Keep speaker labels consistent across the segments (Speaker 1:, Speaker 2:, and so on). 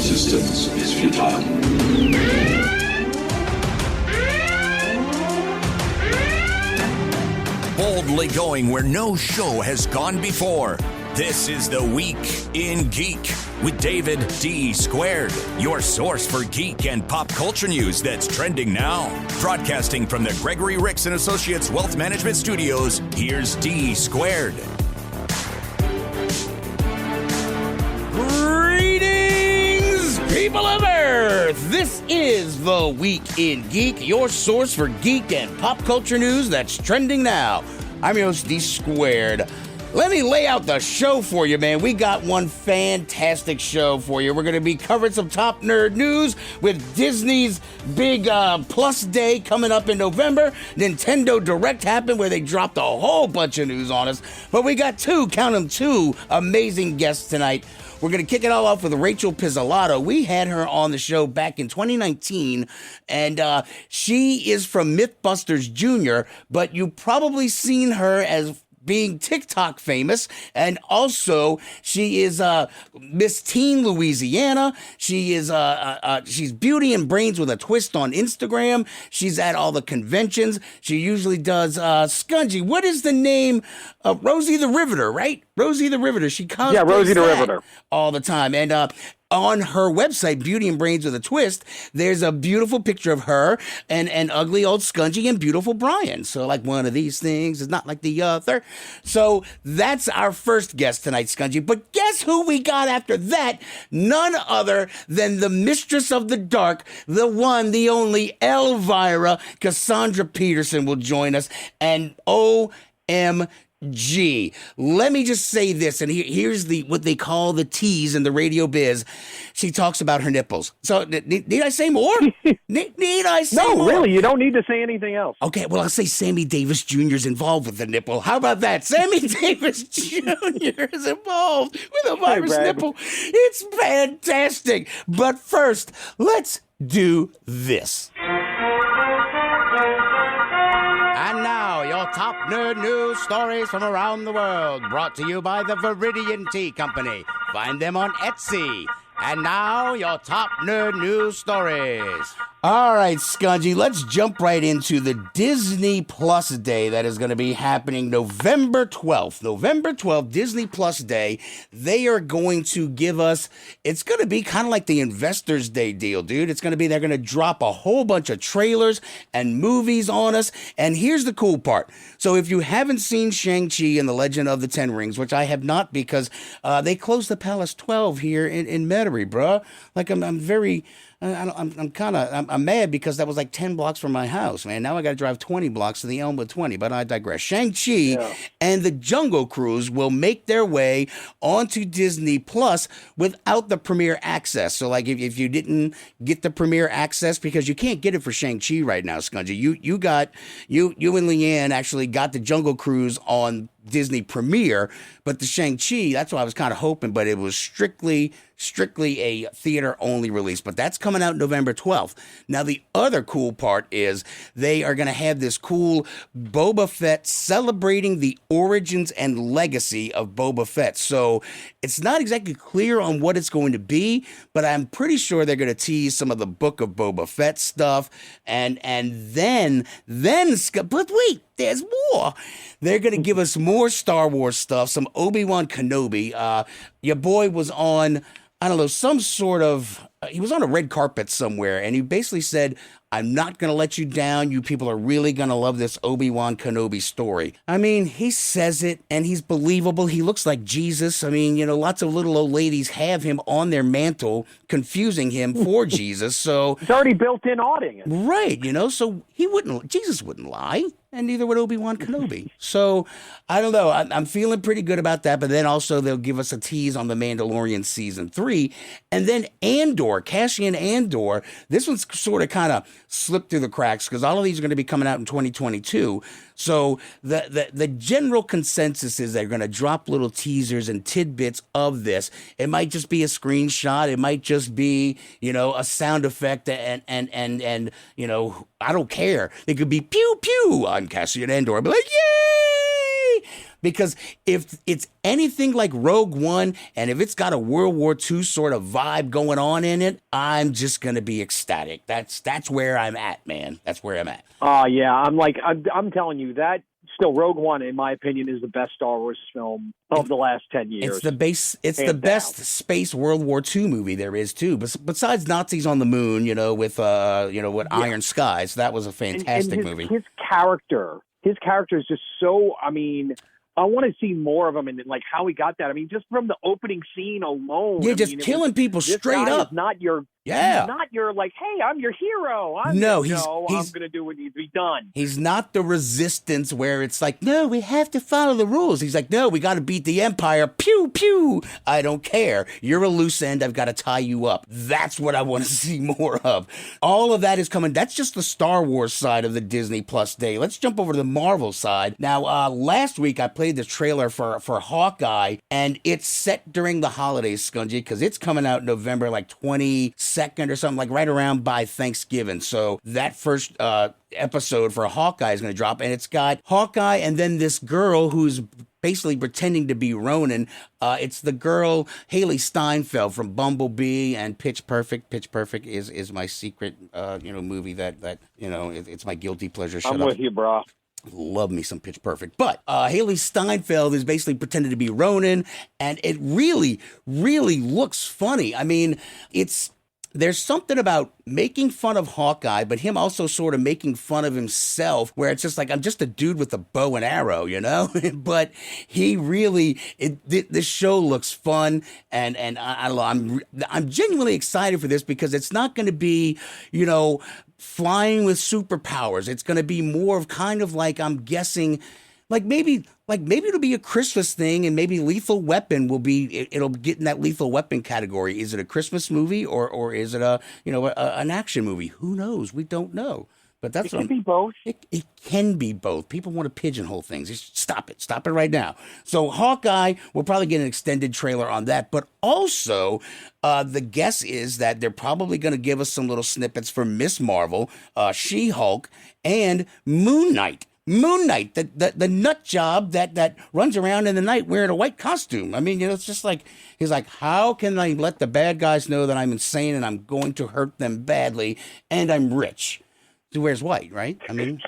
Speaker 1: Resistance is futile.
Speaker 2: Boldly going where no show has gone before. This is The Week in Geek with David D. Squared, your source for geek and pop culture news that's trending now. Broadcasting from the Gregory Ricks & Associates Wealth Management Studios, here's D. Squared.
Speaker 3: Greetings, people of Earth! This is The Week in Geek, your source for geek and pop culture news that's trending now. I'm your host, D Squared. Let me lay out the show for you, man. We got one fantastic show for you. We're going to be covering some top nerd news with Disney's big Plus Day coming up in November. Nintendo Direct happened where they dropped a whole bunch of news on us. But we got two amazing guests tonight. We're going to kick it all off with Rachel Pizzolato. We had her on the show back in 2019, and she is from Mythbusters Jr., but you've probably seen her as being TikTok famous, and also she is Miss Teen Louisiana. She is she's beauty and brains with a twist on Instagram. She's at all the conventions. She usually does Scungy. What is the name of Rosie the Riveter? Right, Rosie the Riveter. She comes
Speaker 4: Rosie the Riveter
Speaker 3: all the time, and on her website, Beauty and Brains with a Twist, there's a beautiful picture of her and ugly old Scungy and beautiful Brian. So like one of these things is not like the other. So that's our first guest tonight, Scungy. But guess who we got after that? None other than the Mistress of the Dark, the one, the only Elvira. Cassandra Peterson will join us. And OMG. Let me just say this, and here's what they call the tease in the radio biz. She talks about her nipples. So need I say more? need I say more?
Speaker 4: No, really, you don't need to say anything else.
Speaker 3: Okay, well, I'll say Sammy Davis Jr. is involved with the nipple. How about that? Sammy Davis Jr. is involved with a virus nipple. It's fantastic. But first, let's do this. And now, your top nerd news stories from around the world, brought to you by the Viridian Tea Company. Find them on Etsy. And now, your top nerd news stories. All right, Scungy, let's jump right into the Disney Plus Day that is going to be happening November 12th. November 12th, Disney Plus Day. They are going to give us, it's going to be kind of like the Investors Day deal, dude. It's going to be, they're going to drop a whole bunch of trailers and movies on us. And here's the cool part. So if you haven't seen Shang-Chi and the Legend of the Ten Rings, which I have not because they closed the Palace 12 here in Metairie, bruh. Like I'm mad because that was like 10 blocks from my house, man. Now I got to drive 20 blocks to the Elmwood 20, but I digress. Shang-Chi and the Jungle Cruise will make their way onto Disney Plus without the premiere access. So like if you didn't get the premiere access, because you can't get it for Shang-Chi right now, Scungy, you and Leanne actually got the Jungle Cruise on Disney Premiere, but the Shang-Chi, that's what I was kind of hoping, but it was strictly a theater-only release. But that's coming out November 12th. Now, the other cool part is they are going to have this cool Boba Fett celebrating the origins and legacy of Boba Fett. So it's not exactly clear on what it's going to be, but I'm pretty sure they're going to tease some of the Book of Boba Fett stuff. And then, but wait, there's more. They're going to give us more Star Wars stuff, some Obi-Wan Kenobi. Your boy was on, I don't know, some sort of, he was on a red carpet somewhere, and he basically said, I'm not going to let you down. You people are really going to love this Obi-Wan Kenobi story. I mean, he says it, and he's believable. He looks like Jesus. I mean, lots of little old ladies have him on their mantle, confusing him for Jesus. So
Speaker 4: it's already built-in audience.
Speaker 3: Right, so Jesus wouldn't lie. And neither would Obi-Wan Kenobi. So, I don't know. I'm feeling pretty good about that. But then also they'll give us a tease on The Mandalorian Season 3. And then Andor, Cassian Andor. This one's sort of kind of slipped through the cracks because all of these are going to be coming out in 2022. So the general consensus is they're going to drop little teasers and tidbits of this. It might just be a screenshot. It might just be, a sound effect and I don't care. It could be pew pew. I'm Cassian Andor. I'll be like, yay! Because if it's anything like Rogue One, and if it's got a World War II sort of vibe going on in it, I'm just going to be ecstatic. That's where I'm at, man. That's where I'm at.
Speaker 4: Yeah, I'm telling you that. Still, Rogue One, in my opinion, is the best Star Wars film of the last 10 years.
Speaker 3: It's the best space World War II movie there is too. Besides Nazis on the Moon, Iron Skies. That was a fantastic movie.
Speaker 4: His character is just so. I mean, I want to see more of him and like how he got that. I mean, just from the opening scene alone.
Speaker 3: Yeah, killing people straight up.
Speaker 4: Not your. Yeah. Not your like, hey, I'm your hero. I'm going to do what needs to be done.
Speaker 3: He's not the resistance where it's like, no, we have to follow the rules. He's like, no, we got to beat the Empire. Pew, pew. I don't care. You're a loose end. I've got to tie you up. That's what I want to see more of. All of that is coming. That's just the Star Wars side of the Disney Plus day. Let's jump over to the Marvel side. Now, last week I played the trailer for Hawkeye, and it's set during the holidays, Scungy, because it's coming out November like 22nd or something, like right around by Thanksgiving. So that first episode for Hawkeye is going to drop, and it's got Hawkeye and then this girl who's basically pretending to be Ronin. It's the girl Haley Steinfeld from Bumblebee and Pitch Perfect. Pitch Perfect is my secret movie that it's my guilty pleasure.
Speaker 4: I'm with you, bro.
Speaker 3: Love me some Pitch Perfect. But Haley Steinfeld is basically pretending to be Ronin, and it really, really looks funny. I mean, there's something about making fun of Hawkeye, but him also sort of making fun of himself, where it's just like, I'm just a dude with a bow and arrow, but he really, this show looks fun, and I don't know, I'm genuinely excited for this because it's not going to be, flying with superpowers. It's going to be more of kind of like, I'm guessing, maybe it'll be a Christmas thing, and maybe Lethal Weapon it'll get in that Lethal Weapon category. Is it a Christmas movie or is it an action movie? Who knows? We don't know. But
Speaker 4: it can be both.
Speaker 3: It can be both. People want to pigeonhole things. Just stop it right now. So Hawkeye, we'll probably get an extended trailer on that. But also, the guess is that they're probably going to give us some little snippets for Miss Marvel, She-Hulk, and Moon Knight. Moon Knight, the nut job that runs around in the night wearing a white costume. I mean, it's just like, he's like, how can I let the bad guys know that I'm insane and I'm going to hurt them badly and I'm rich? He wears white, right? I mean,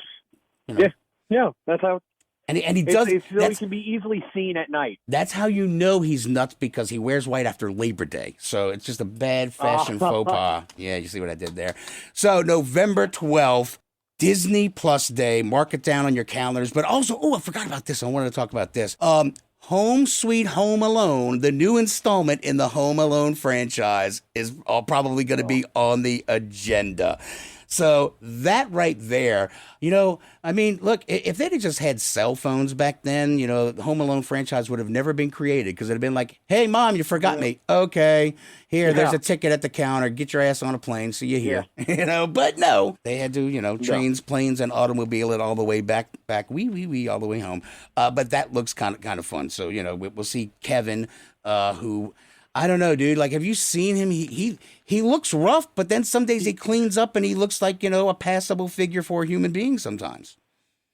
Speaker 4: yeah, that's how.
Speaker 3: And he does.
Speaker 4: It really can be easily seen at night.
Speaker 3: That's how you know he's nuts, because he wears white after Labor Day. So it's just a bad fashion faux pas. Yeah, you see what I did there. So November 12th. Disney Plus Day. Mark it down on your calendars. But also, I forgot about this. I wanted to talk about this. Home Sweet Home Alone, the new installment in the Home Alone franchise, is probably going to be on the agenda. So that right there, I mean, look, if they'd have just had cell phones back then, the Home Alone franchise would have never been created, because it'd have been like, hey, Mom, you forgot me. Okay, here, there's a ticket at the counter. Get your ass on a plane. See you here. Yeah. But no, they had to, trains, planes, and automobile it all the way back, wee, all the way home. But that looks kind of fun. So, we'll see Kevin, who... I don't know, dude. Like, have you seen him? He looks rough, but then some days he cleans up and he looks like, a passable figure for a human being sometimes.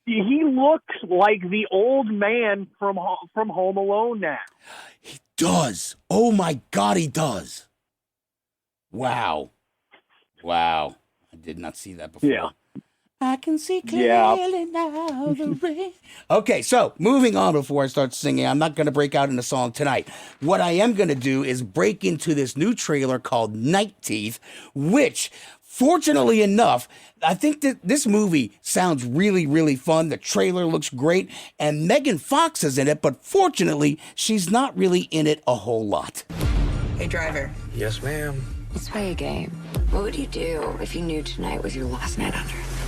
Speaker 4: He looks like the old man from Home Alone now.
Speaker 3: He does. Oh, my God, he does. Wow. I did not see that before.
Speaker 4: Yeah.
Speaker 3: I can see clearly now the rain. Okay, so moving on before I start singing. I'm not going to break out into song tonight. What I am going to do is break into this new trailer called Night Teeth, which, fortunately enough, I think that this movie sounds really, really fun. The trailer looks great, and Megan Fox is in it, but fortunately, she's not really in it a whole lot.
Speaker 1: Hey, driver.
Speaker 5: Yes, ma'am.
Speaker 1: Let's play a game. What would you do if you knew tonight was your last night on Earth?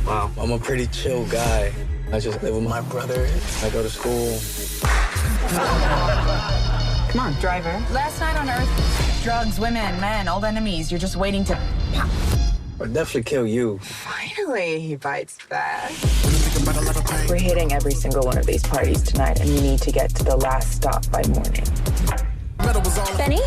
Speaker 5: Wow, I'm a pretty chill guy. I just live with my brother. I go to school.
Speaker 1: Come on, driver.
Speaker 6: Last night on Earth, drugs, women, men, old enemies. You're just waiting to pop.
Speaker 5: I'll definitely kill you.
Speaker 1: Finally, he bites back. We're hitting every single one of these parties tonight, and you need to get to the last stop by morning.
Speaker 6: Benny?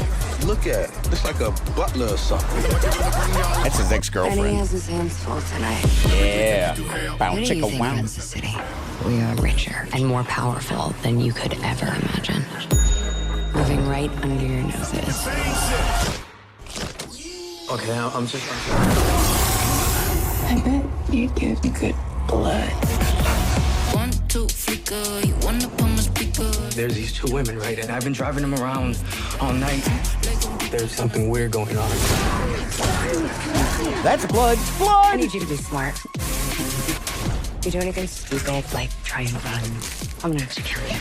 Speaker 5: Look at it. Looks like a butler or something.
Speaker 3: That's his
Speaker 1: Benny
Speaker 3: ex-girlfriend.
Speaker 1: has his hands full tonight.
Speaker 3: Yeah. Bow
Speaker 1: What do you
Speaker 3: chicka
Speaker 1: think
Speaker 3: wow.
Speaker 1: runs the city? We are richer and more powerful than you could ever imagine. Moving right under your noses.
Speaker 5: Okay, I'm just...
Speaker 1: I bet you give good blood.
Speaker 7: 1, 2, flicker. You wanna put my speaker?
Speaker 5: There's these two women, right? And I've been driving them around all night. There's something weird going on.
Speaker 3: That's blood.
Speaker 1: I
Speaker 3: Blood!
Speaker 1: need you to be smart. If you do anything stupid, like try and run, I'm gonna have to kill you.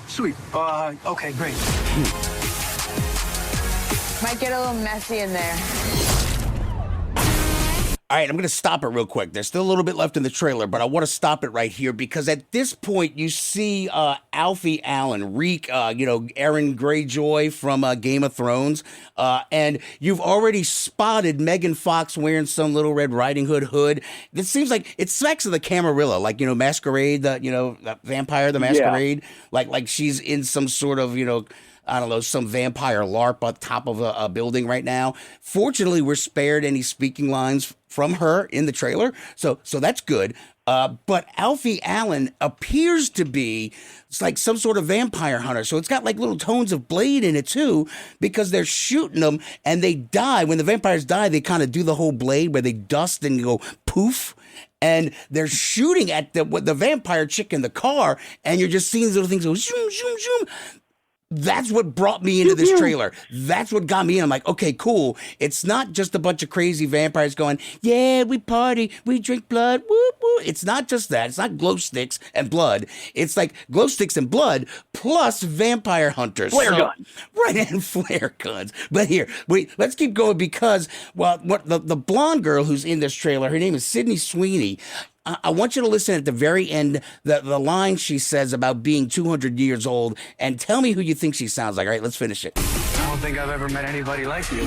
Speaker 5: Sweet. Okay, great.
Speaker 6: Might get a little messy in there.
Speaker 3: All right, I'm going to stop it real quick. There's still a little bit left in the trailer, but I want to stop it right here because at this point you see Alfie Allen, Reek, Aaron Greyjoy from Game of Thrones, and you've already spotted Megan Fox wearing some little Red Riding Hood hood. It seems like it smacks of the Camarilla, like, Masquerade, the Vampire the Masquerade, like she's in some sort of, I don't know, some vampire LARP on top of a building right now. Fortunately, we're spared any speaking lines from her in the trailer, so that's good. But Alfie Allen appears to be like some sort of vampire hunter, so it's got like little tones of Blade in it too, because they're shooting them and they die. When the vampires die, they kind of do the whole Blade where they dust and go poof. And they're shooting at the vampire chick in the car, and you're just seeing these little things go zoom, zoom, zoom. That's what brought me into this trailer. That's what got me in. I'm like, okay, cool. It's not just a bunch of crazy vampires going, yeah, we party, we drink blood, whoop, whoop. It's not just that. It's not glow sticks and blood. It's like glow sticks and blood plus vampire hunters.
Speaker 4: Flare guns.
Speaker 3: Right, and flare guns. But here, let's keep going because, what the blonde girl who's in this trailer, her name is Sydney Sweeney. I want you to listen at the very end, the line she says about being 200 years old, and tell me who you think she sounds like. All right, let's finish it.
Speaker 5: I don't think I've ever met anybody like you.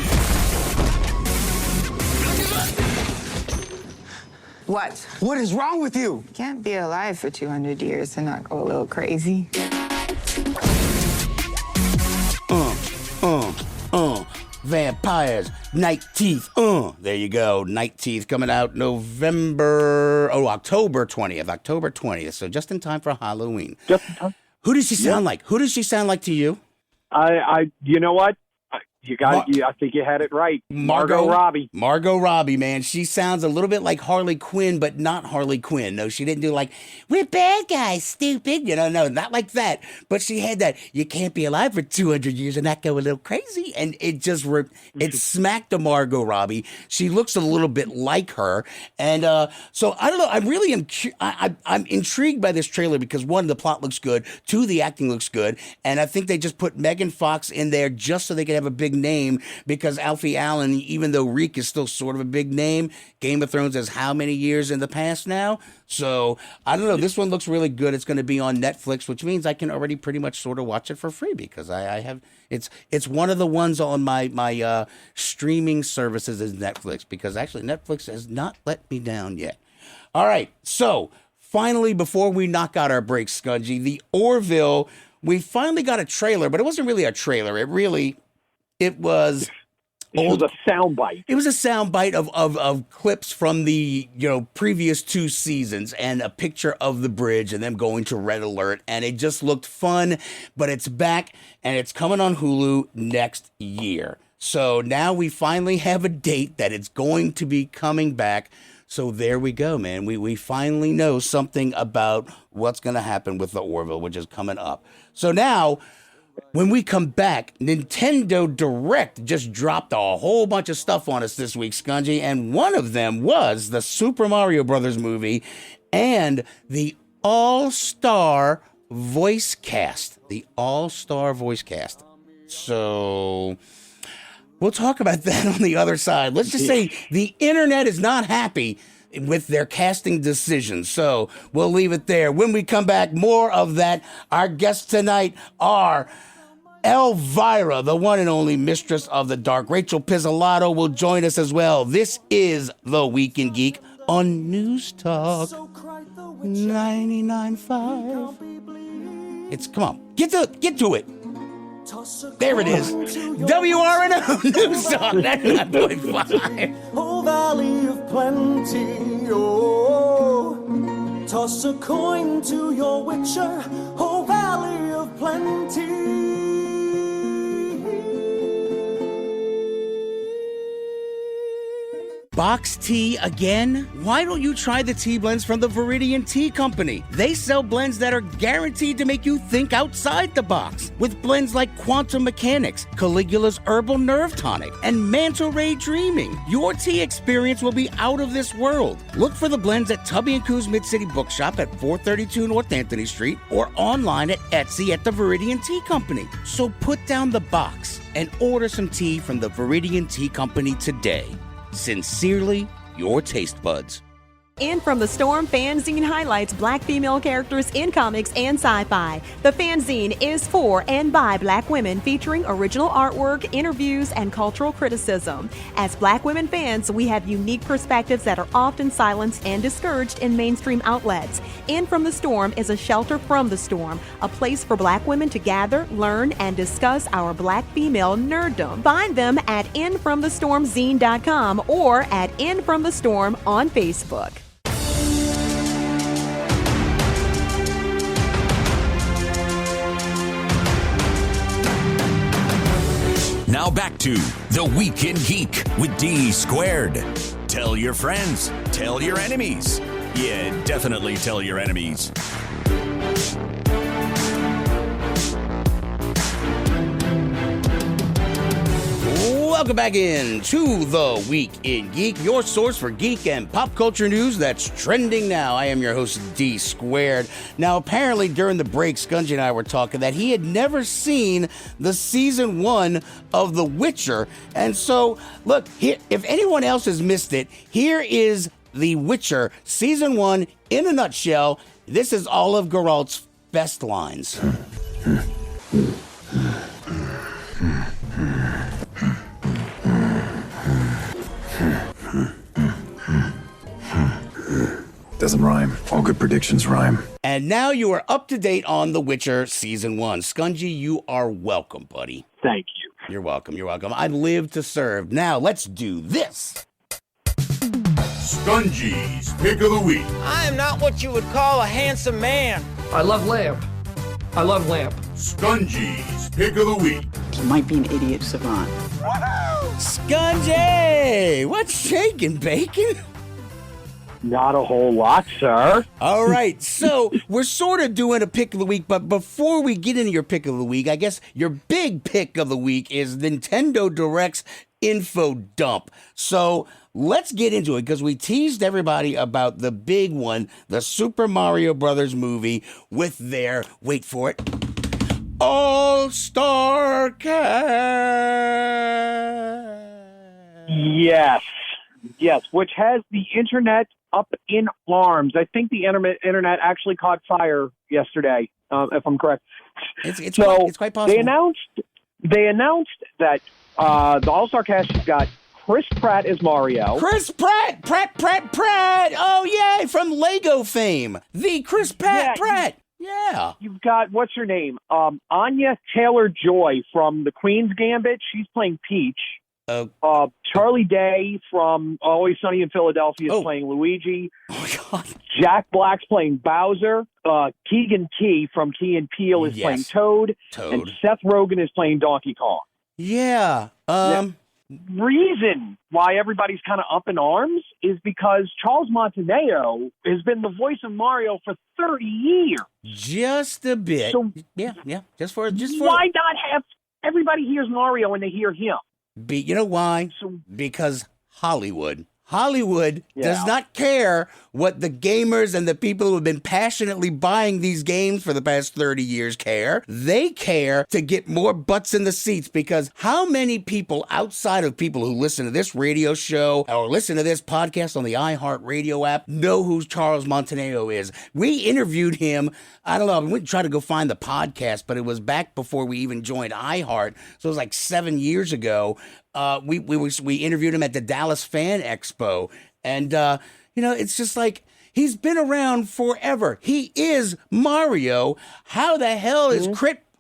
Speaker 6: What?
Speaker 5: What is wrong with you?
Speaker 6: Can't be alive for 200 years and not go a little crazy.
Speaker 3: Vampires, Night Teeth, there you go, Night Teeth coming out October 20th, so just in time for Halloween.
Speaker 4: Just in time.
Speaker 3: Who does she sound like? Who does she sound like to you?
Speaker 4: You know what? I think you had it right. Margot Robbie.
Speaker 3: Margot Robbie, man. She sounds a little bit like Harley Quinn, but not Harley Quinn. No, she didn't do like, we're bad guys, stupid. No, not like that. But she had that, you can't be alive for 200 years and not go a little crazy. And it just, it smacked to Margot Robbie. She looks a little bit like her. And so, I don't know. I really am, I'm intrigued by this trailer because one, the plot looks good. Two, the acting looks good. And I think they just put Megan Fox in there just so they could have a big name, because Alfie Allen, even though Reek is still sort of a big name, Game of Thrones has how many years in the past now? So I don't know. This one looks really good. It's going to be on Netflix, which means I can already pretty much sort of watch it for free because I have it's one of the ones on my streaming services is Netflix, because actually Netflix has not let me down yet. All right, so finally, before we knock out our break, Scungy, the Orville, we finally got a trailer, but it wasn't really a trailer. It was
Speaker 4: a soundbite.
Speaker 3: It was a soundbite of clips from the previous two seasons and a picture of the bridge and them going to Red Alert, and it just looked fun. But it's back and it's coming on Hulu next year. So now we finally have a date that it's going to be coming back. So there we go, man. We finally know something about what's going to happen with the Orville, which is coming up. So now, when we come back, Nintendo Direct just dropped a whole bunch of stuff on us this week, Scungy, and one of them was the Super Mario Brothers movie and the All-Star voice cast. The All-Star voice cast. So we'll talk about that on the other side. Let's just say the internet is not happy with their casting decisions. So we'll leave it there. When we come back, more of that. Our guests tonight are Elvira, the one and only Mistress of the Dark. Rachel Pizzolato will join us as well. This is The Week in Geek on News Talk 99.5. Come on. Get to it. There it is. WRNO new song. That's 9.5.
Speaker 8: Oh, Valley of Plenty, oh, toss a coin to your witcher, oh, Valley of Plenty.
Speaker 3: Box tea again? Why don't you try the tea blends from the Viridian Tea Company? They sell blends that are guaranteed to make you think outside the box. With blends like Quantum Mechanics, Caligula's Herbal Nerve Tonic, and Manta Ray Dreaming, your tea experience will be out of this world. Look for the blends at Tubby & Coo's Mid-City Bookshop at 432 North Anthony Street or online at Etsy at the Viridian Tea Company. So put down the box and order some tea from the Viridian Tea Company today. Sincerely, your taste buds.
Speaker 9: In From the Storm fanzine highlights Black female characters in comics and sci-fi. The fanzine is for and by Black women, featuring original artwork, interviews, and cultural criticism. As Black women fans, we have unique perspectives that are often silenced and discouraged in mainstream outlets. In From the Storm is a shelter from the storm, a place for Black women to gather, learn, and discuss our Black female nerddom. Find them at infromthestormzine.com or at In From the Storm on Facebook.
Speaker 2: Now back to The Week in Geek with D Squared. Tell your friends, tell your enemies. Yeah, definitely tell your enemies.
Speaker 3: Welcome back in to The Week in Geek, your source for geek and pop culture news that's trending now. I am your host, D Squared. Now, apparently during the break, Scungy and I were talking that he had never seen the season 1 of The Witcher. And so, look, here, if anyone else has missed it, here is The Witcher season 1 in a nutshell. This is all of Geralt's best lines.
Speaker 10: Doesn't rhyme. All good predictions rhyme.
Speaker 3: And now you are up to date on The Witcher Season 1. Scungy, you are welcome, buddy.
Speaker 4: Thank you.
Speaker 3: You're welcome. You're welcome. I live to serve. Now, let's do this.
Speaker 11: Scungy's Pick of the Week.
Speaker 12: I am not what you would call a handsome man.
Speaker 5: I love lamp. I love lamp.
Speaker 11: Scungy's Pick of the Week.
Speaker 13: He might be an idiot savant.
Speaker 3: Scungy! What's shaking, bacon?
Speaker 4: Not a whole lot, sir.
Speaker 3: All right, so we're sort of doing a pick of the week, but before we get into your pick of the week, I guess your big pick of the week is Nintendo Direct's info dump. So let's get into it, because we teased everybody about the big one, the Super Mario Brothers movie with their, wait for it, All-Star Cast.
Speaker 4: Yes, which has the internet up in arms. I think the internet actually caught fire yesterday, if I'm correct.
Speaker 3: It's quite possible.
Speaker 4: They announced that the All-Star Cast has got Chris Pratt as Mario.
Speaker 3: Chris Pratt! Pratt! Oh, yay! From Lego fame. The Chris Pratt. Yeah.
Speaker 4: You've got, what's her name? Anya Taylor-Joy from The Queen's Gambit. She's playing Peach. Charlie Day from Always Sunny in Philadelphia is playing Luigi.
Speaker 3: Oh, my God.
Speaker 4: Jack Black's playing Bowser. Keegan Key from Key and Peele is playing Toad. And Seth Rogen is playing Donkey Kong.
Speaker 3: Yeah.
Speaker 4: Reason why everybody's kind of up in arms is because Charles Montenegro has been the voice of Mario for 30 years.
Speaker 3: Just a bit.
Speaker 4: So,
Speaker 3: yeah. Just for
Speaker 4: why not have everybody hears Mario when they hear him?
Speaker 3: You know why? Because Hollywood does not care what the gamers and the people who have been passionately buying these games for the past 30 years care. They care to get more butts in the seats, because how many people outside of people who listen to this radio show or listen to this podcast on the iHeartRadio app know who Charles Montenegro is? We interviewed him, I don't know, we tried to go find the podcast, but it was back before we even joined iHeart, so it was like 7 years ago. We interviewed him at the Dallas Fan Expo, and it's just like He's been around forever. He is Mario. How the hell is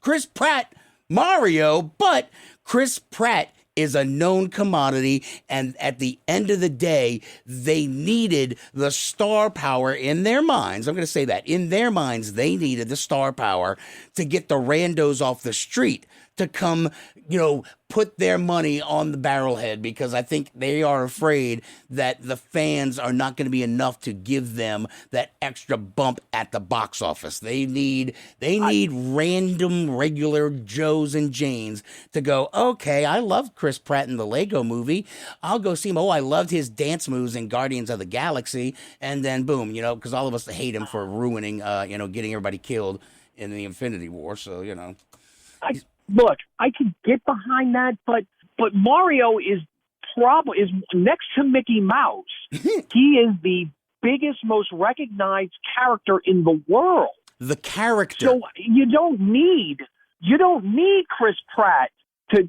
Speaker 3: Chris Pratt Mario? But Chris Pratt is a known commodity, and at the end of the day, they needed the star power in their minds. I'm going to say that. In their minds, they needed the star power to get the randos off the street to come, put their money on the barrelhead, because I think they are afraid that the fans are not going to be enough to give them that extra bump at the box office. They need random regular Joes and Janes to go, okay, I love Chris Pratt in the Lego movie. I'll go see him. Oh, I loved his dance moves in Guardians of the Galaxy. And then boom, because all of us hate him for ruining, getting everybody killed in the Infinity War. So,
Speaker 4: Look, I can get behind that, but Mario is next to Mickey Mouse. He is the biggest, most recognized character in the world.
Speaker 3: The character.
Speaker 4: So you don't need Chris Pratt to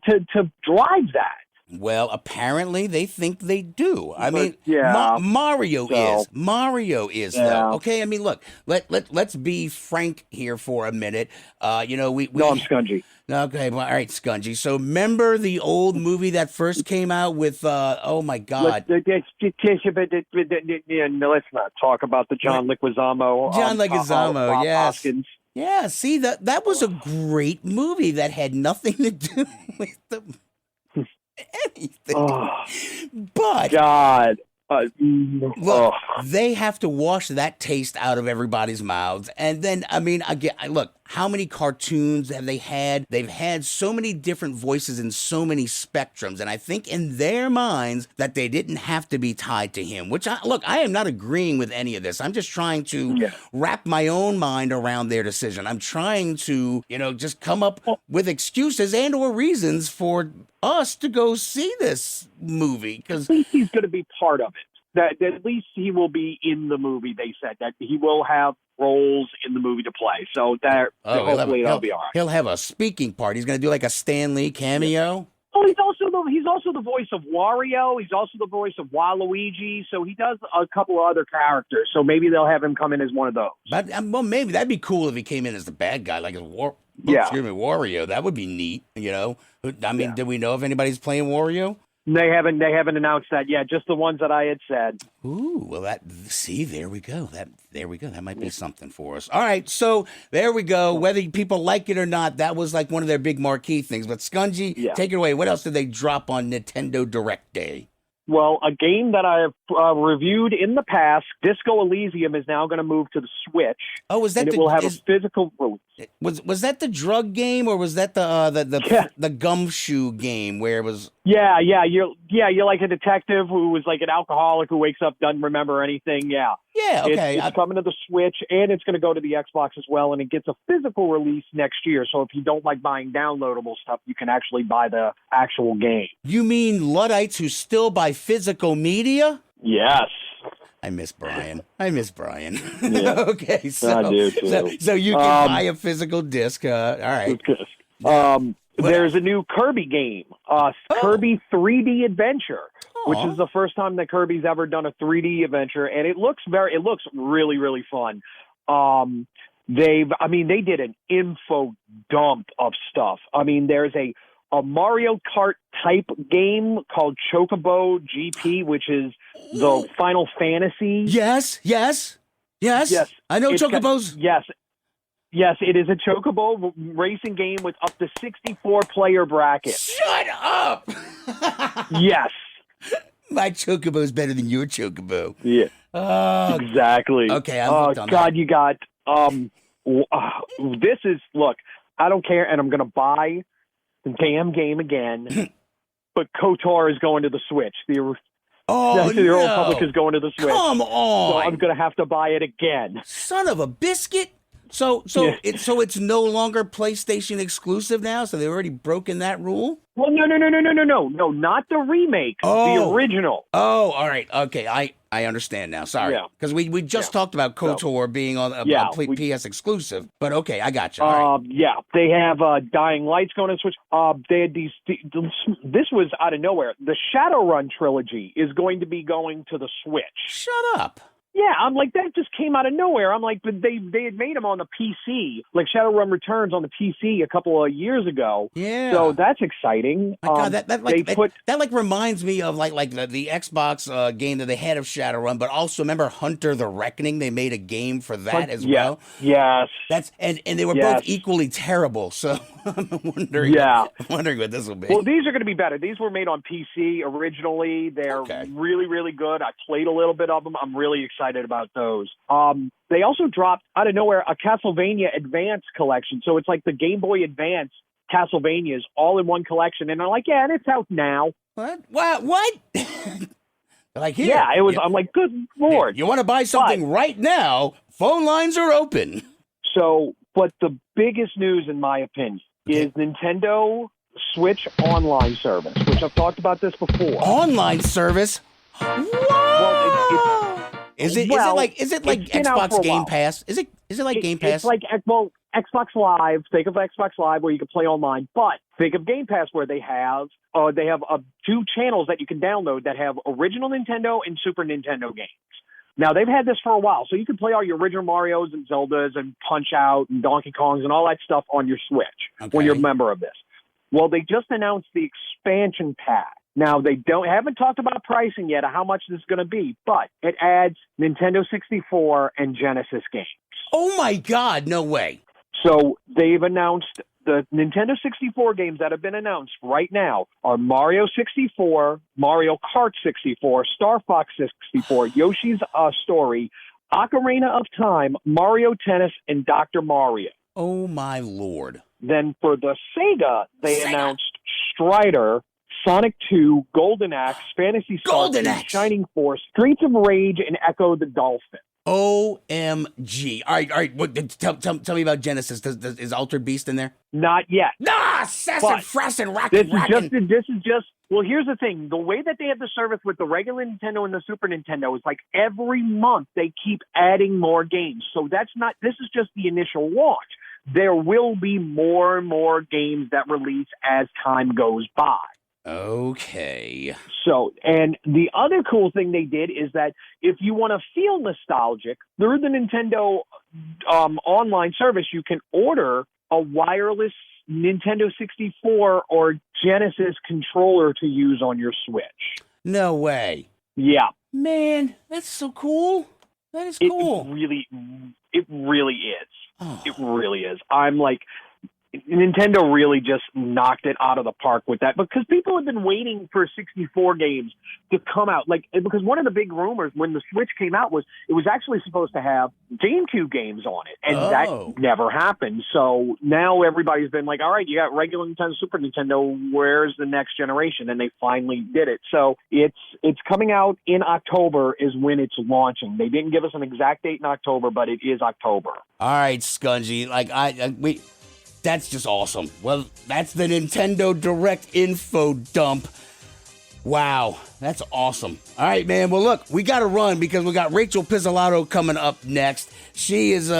Speaker 4: drive that.
Speaker 3: Well, apparently they think they do. Mario is though. Okay, look, let's be frank here for a minute.
Speaker 4: I'm Scungy.
Speaker 3: Okay, well, all right, Scungy. So remember the old movie that first came out with, oh my God.
Speaker 4: Let's not talk about the John Leguizamo.
Speaker 3: John Leguizamo, yes.
Speaker 4: Hoskins.
Speaker 3: Yeah, see, that was a great movie that had nothing to do with anything. But
Speaker 4: God.
Speaker 3: Look, they have to wash that taste out of everybody's mouths. And then, look, how many cartoons have they had? They've had so many different voices and so many spectrums. And I think in their minds that they didn't have to be tied to him, which I am not agreeing with any of this. I'm just trying to wrap my own mind around their decision. I'm trying to, just come up with excuses and or reasons for us to go see this movie. Because
Speaker 4: at least he's going to be part of it. That at least he will be in the movie. They said that he will have roles in the movie to play. So hopefully that'll be all right.
Speaker 3: He'll have a speaking part. He's going to do like a Stan Lee cameo.
Speaker 4: Oh, he's also the voice of Wario. He's also the voice of Waluigi. So he does a couple of other characters. So maybe they'll have him come in as one of those.
Speaker 3: But, maybe that'd be cool if he came in as the bad guy, like Wario. That would be neat. Do we know if anybody's playing Wario?
Speaker 4: They haven't announced that yet. Just the ones that I had said.
Speaker 3: Ooh, well, there we go. That might be something for us. All right, so there we go. Whether people like it or not, that was like one of their big marquee things. But Scungy, take it away. What else did they drop on Nintendo Direct Day?
Speaker 4: Well, a game that I have reviewed in the past, Disco Elysium, is now going to move to the Switch.
Speaker 3: Oh, was that?
Speaker 4: It will have a physical release.
Speaker 3: Was that the drug game, or was that the gumshoe game where it was?
Speaker 4: Yeah, you're like a detective who was like an alcoholic who wakes up, doesn't remember anything. Yeah,
Speaker 3: okay.
Speaker 4: It's coming to the Switch, and it's going to go to the Xbox as well, and it gets a physical release next year. So if you don't like buying downloadable stuff, you can actually buy the actual game.
Speaker 3: You mean Luddites who still buy physical media?
Speaker 4: Yes.
Speaker 3: I miss Brian. Yeah. Okay,
Speaker 4: I do too.
Speaker 3: So you can buy a physical disc. All right.
Speaker 4: There's a new Kirby game, Kirby 3D Adventure, which is the first time that Kirby's ever done a 3D adventure, and it looks really, really fun. They did an info dump of stuff. There's a Mario Kart type game called Chocobo GP, which is the Final Fantasy.
Speaker 3: Yes. I know Chocobos.
Speaker 4: Yes, it is a Chocobo racing game with up to 64 player brackets.
Speaker 3: Shut up!
Speaker 4: Yes.
Speaker 3: My Chocobo is better than your Chocobo.
Speaker 4: Yeah. Exactly.
Speaker 3: Okay, I'm hooked on that.
Speaker 4: You got this is, look, I don't care, and I'm going to buy the damn game again, but KOTOR is going to the Switch. The Old Republic is going to the Switch.
Speaker 3: Come on!
Speaker 4: So I'm going to have to buy it again.
Speaker 3: Son of a biscuit! So it's no longer PlayStation exclusive now. So they've already broken that rule.
Speaker 4: Well, no, not the remake. The original.
Speaker 3: Oh, all right, okay, I understand now. Sorry, because we just talked about KOTOR being on a PS exclusive. But okay, I got you. All right.
Speaker 4: Yeah, they have Dying Lights going to Switch. They had these. This was out of nowhere. The Shadowrun trilogy is going to be going to the Switch.
Speaker 3: Shut up.
Speaker 4: Yeah, I'm like, that just came out of nowhere. I'm like, but they had made them on the PC, like Shadowrun Returns on the PC a couple of years ago.
Speaker 3: Yeah.
Speaker 4: So that's exciting.
Speaker 3: My God, that reminds me of like the Xbox game that they had of Shadowrun, but also remember Hunter the Reckoning? They made a game for that as well.
Speaker 4: Yes.
Speaker 3: That's and they were both equally terrible. So I'm wondering what this will be.
Speaker 4: Well, these are going to be better. These were made on PC originally. They're really, really good. I played a little bit of them. I'm really excited about those. They also dropped out of nowhere a Castlevania Advance collection. So it's like the Game Boy Advance Castlevanias all in one collection. And they're like, yeah, and it's out now.
Speaker 3: What? Like, here.
Speaker 4: Yeah, it was. I'm like, good Lord.
Speaker 3: You want to buy something right now? Phone lines are open.
Speaker 4: So, but the biggest news, in my opinion, is Nintendo Switch online service, which I've talked about this before.
Speaker 3: Online service?
Speaker 4: Well,
Speaker 3: is it like Xbox Game Pass? Is it like Game Pass?
Speaker 4: It's like, well, Xbox Live. Think of Xbox Live where you can play online, but think of Game Pass where they have two channels that you can download that have original Nintendo and Super Nintendo games. Now, they've had this for a while, so you can play all your original Marios and Zeldas and Punch-Out and Donkey Kongs and all that stuff on your Switch when you're a member of this. Well, they just announced the expansion pack. Now, they haven't talked about pricing yet of how much this is going to be, but it adds Nintendo 64 and Genesis games.
Speaker 3: Oh, my God. No way.
Speaker 4: So they've announced the Nintendo 64 games that have been announced right now are Mario 64, Mario Kart 64, Star Fox 64, Yoshi's Story, Ocarina of Time, Mario Tennis, and Dr. Mario.
Speaker 3: Oh, my Lord.
Speaker 4: Then for the Sega, they announced Strider, Sonic 2, Golden Axe, Phantasy Star, Shining Force, Streets of Rage, and Echo the Dolphin.
Speaker 3: OMG. All right. Tell me about Genesis. Is Altered Beast in there?
Speaker 4: Not yet.
Speaker 3: Sassin, Frassin, Rockin'.
Speaker 4: This is just, well, here's the thing. The way that they have the service with the regular Nintendo and the Super Nintendo is like every month they keep adding more games. So this is just the initial launch. There will be more and more games that release as time goes by.
Speaker 3: Okay.
Speaker 4: So, and the other cool thing they did is that if you want to feel nostalgic, through the Nintendo online service, you can order a wireless Nintendo 64 or Genesis controller to use on your Switch.
Speaker 3: No way.
Speaker 4: Yeah.
Speaker 3: Man, that's so cool. That is cool.
Speaker 4: It really is.
Speaker 3: Oh.
Speaker 4: It really is. I'm like, Nintendo really just knocked it out of the park with that, because people have been waiting for 64 games to come out. Like, because one of the big rumors when the Switch came out was it was actually supposed to have GameCube games on it, and that never happened. So now everybody's been like, all right, you got regular Nintendo, Super Nintendo, where's the next generation? And they finally did it. So it's coming out in October is when it's launching. They didn't give us an exact date in October, but it is October.
Speaker 3: All right, Scungy. That's just awesome. Well, that's the Nintendo Direct info dump. Wow, that's awesome. All right, man. Well, look, we got to run because we got Rachel Pizzolato coming up next. She is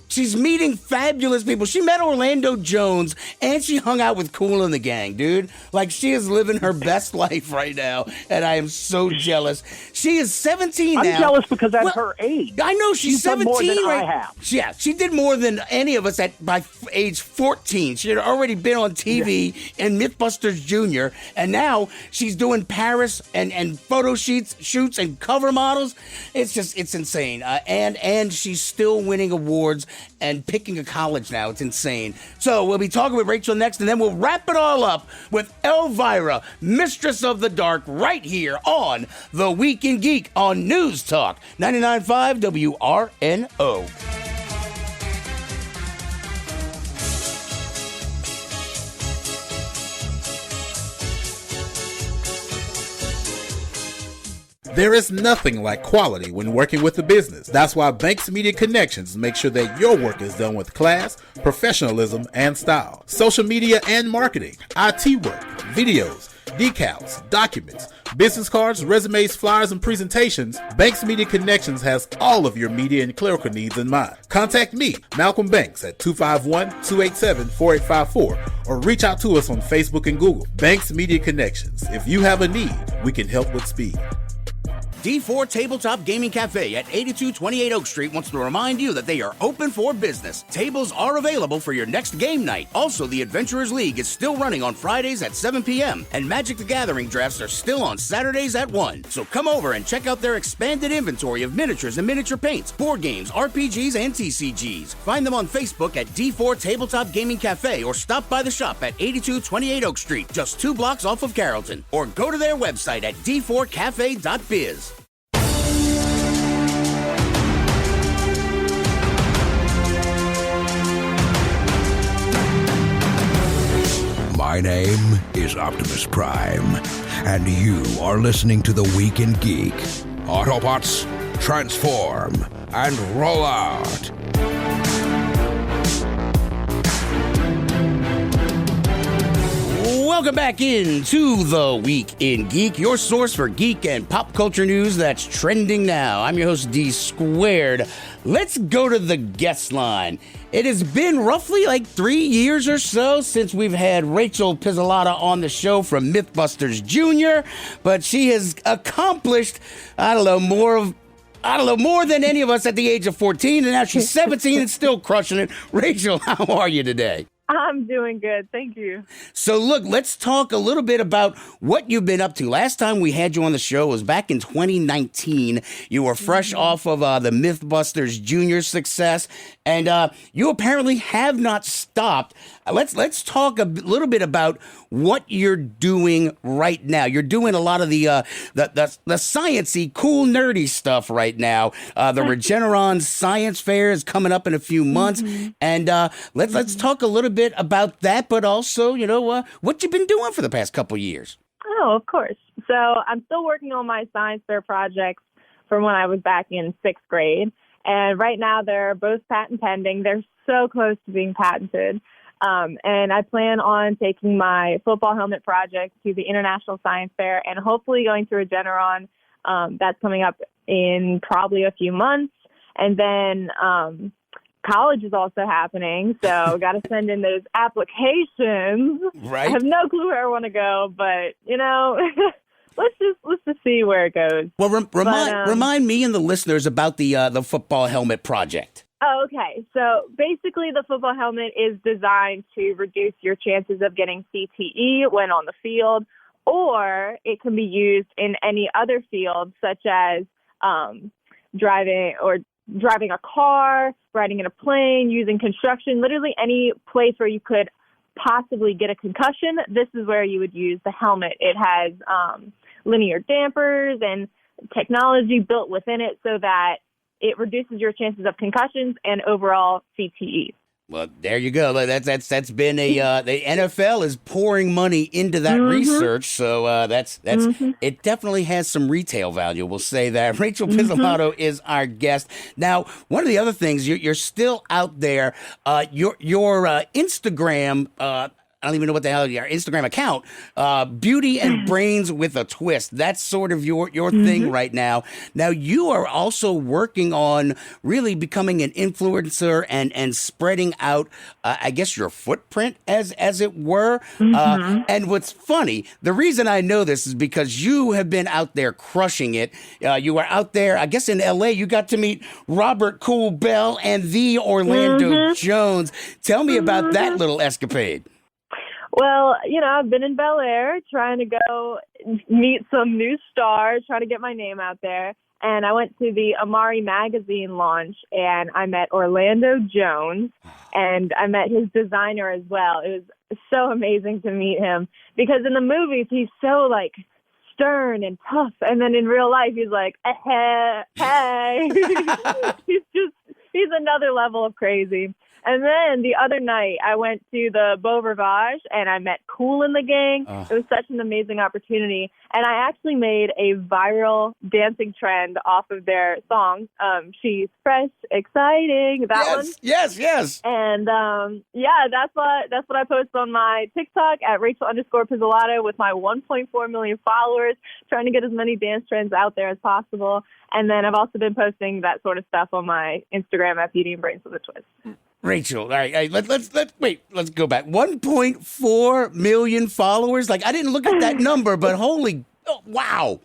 Speaker 3: she's meeting fabulous people. She met Orlando Jones and she hung out with Kool and the Gang, dude. Like, she is living her best life right now, and I am so jealous. She is 17 now.
Speaker 4: I'm jealous because that's her age.
Speaker 3: I know she's 17.
Speaker 4: Done more than
Speaker 3: right?
Speaker 4: I have.
Speaker 3: Yeah, she did more than any of us by age 14. She had already been on TV in Mythbusters Jr., and now she's doing Paris and photo shoots and cover models. It's insane. And she's still winning awards and picking a college now. It's insane. So we'll be talking with Rachel next, and then we'll wrap it all up with Elvira, Mistress of the Dark, right here on The Week in Geek on News Talk 99.5 WRNO.
Speaker 14: There is nothing like quality when working with a business. That's why Banks Media Connections make sure that your work is done with class, professionalism, and style. Social media and marketing, IT work, videos, decals, documents, business cards, resumes, flyers, and presentations. Banks Media Connections has all of your media and clerical needs in mind. Contact me, Malcolm Banks, at 251-287-4854, or reach out to us on Facebook and Google. Banks Media Connections. If you have a need, we can help with speed.
Speaker 3: D4 Tabletop Gaming Cafe at 8228 Oak Street wants to remind you that they are open for business. Tables are available for your next game night. Also, the Adventurers League is still running on Fridays at 7 p.m. and Magic the Gathering drafts are still on Saturdays at 1. So come over and check out their expanded inventory of miniatures and miniature paints, board games, RPGs, and TCGs. Find them on Facebook at D4 Tabletop Gaming Cafe or stop by the shop at 8228 Oak Street, just 2 blocks off of Carrollton. Or go to their website at d4cafe.biz.
Speaker 15: My name is Optimus Prime, and you are listening to The Week in Geek. Autobots, transform and roll out.
Speaker 3: Welcome back into The Week in Geek, your source for geek and pop culture news that's trending now. I'm your host, D Squared. Let's go to the guest line. It has been roughly like 3 years or so since we've had Rachel Pizzolato on the show from Mythbusters Jr., but she has accomplished, more than any of us at the age of 14, and now she's 17 and still crushing it. Rachel, how are you today?
Speaker 16: I'm doing good. Thank you.
Speaker 3: So look, let's talk a little bit about what you've been up to. Last time we had you on the show was back in 2019. You were fresh off of the Mythbusters Jr. success, and you apparently have not stopped. Let's talk a little bit about what you're doing right now. You're doing a lot of the sciencey, cool, nerdy stuff right now. The Regeneron Science Fair is coming up in a few months, and let's talk a little bit about that, but also, what you've been doing for the past couple years.
Speaker 16: Oh, of course. So I'm still working on my science fair projects from when I was back in 6th grade, and right now they're both patent pending. They're so close to being patented. And I plan on taking my football helmet project to the International Science Fair and hopefully going to Regeneron. That's coming up in probably a few months. And then college is also happening, so got to send in those applications.
Speaker 3: Right.
Speaker 16: I have no clue where I want to go, but, let's just see where it goes.
Speaker 3: Well, remind me and the listeners about the football helmet project.
Speaker 16: Oh, okay. So basically the football helmet is designed to reduce your chances of getting CTE when on the field, or it can be used in any other field, such as driving a car, riding in a plane, using construction, literally any place where you could possibly get a concussion. This is where you would use the helmet. It has linear dampers and technology built within it so that it reduces your chances of concussions and overall CTE.
Speaker 3: Well, there you go. That's been the NFL is pouring money into that research, so it definitely has some retail value. We'll say that. Rachel Pizzolato is our guest. Now, one of the other things you're still out there. Your Instagram. I don't even know what the hell your Instagram account, Beauty and Brains with a Twist. That's sort of your thing right now. Now, you are also working on really becoming an influencer and spreading out, I guess, your footprint, as it were. And what's funny, the reason I know this is because you have been out there crushing it. You were out there, I guess, in L.A. You got to meet Robert Cool Bell and the Orlando Jones. Tell me about that little escapade.
Speaker 16: Well, I've been in Bel Air trying to go meet some new stars, trying to get my name out there. And I went to the Amari magazine launch, and I met Orlando Jones, and I met his designer as well. It was so amazing to meet him because in the movies, he's so, stern and tough. And then in real life, he's like, hey. He's another level of crazy. And then the other night, I went to the Beau Rivage, and I met Kool and the Gang. It was such an amazing opportunity. And I actually made a viral dancing trend off of their song, She's Fresh, Exciting, that one.
Speaker 3: Yes.
Speaker 16: And, that's what I post on my TikTok at Rachel_Pizzolato with my 1.4 million followers, trying to get as many dance trends out there as possible. And then I've also been posting that sort of stuff on my Instagram at Beauty and Brains with a Twist.
Speaker 3: Rachel, all right, let's go back. 1.4 million followers. I didn't look at that number, but wow.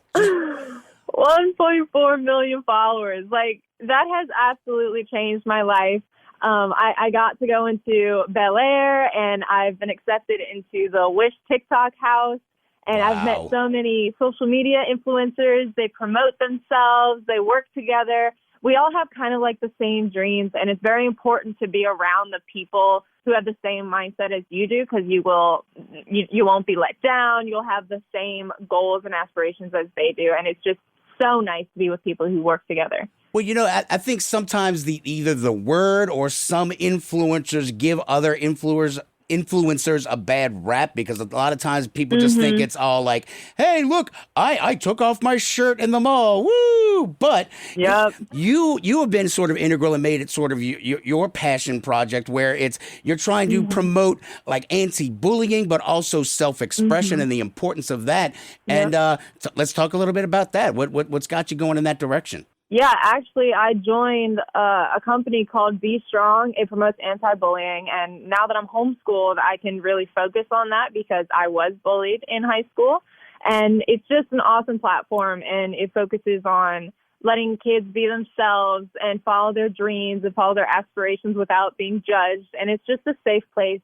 Speaker 16: 1.4 million followers. Like, that has absolutely changed my life. I got to go into Bel Air, and I've been accepted into the Wish TikTok house. And I've met so many social media influencers. They promote themselves. They work together. We all have kind of like the same dreams, and it's very important to be around the people who have the same mindset as you do, because you won't be let down. You'll have the same goals and aspirations as they do, and it's just so nice to be with people who work together.
Speaker 3: Well, I think sometimes either the word or some influencers give other influencers a bad rap, because a lot of times people just think it's all like, hey, look, I took off my shirt in the mall, woo! But you have been sort of integral and made it sort of your passion project, where you're trying to promote like anti-bullying, but also self-expression and the importance of that. And so let's talk a little bit about that. What's got you going in that direction?
Speaker 16: Yeah, actually, I joined a company called Be Strong. It promotes anti-bullying, and now that I'm homeschooled, I can really focus on that because I was bullied in high school, and it's just an awesome platform, and it focuses on letting kids be themselves and follow their dreams and follow their aspirations without being judged, and it's just a safe place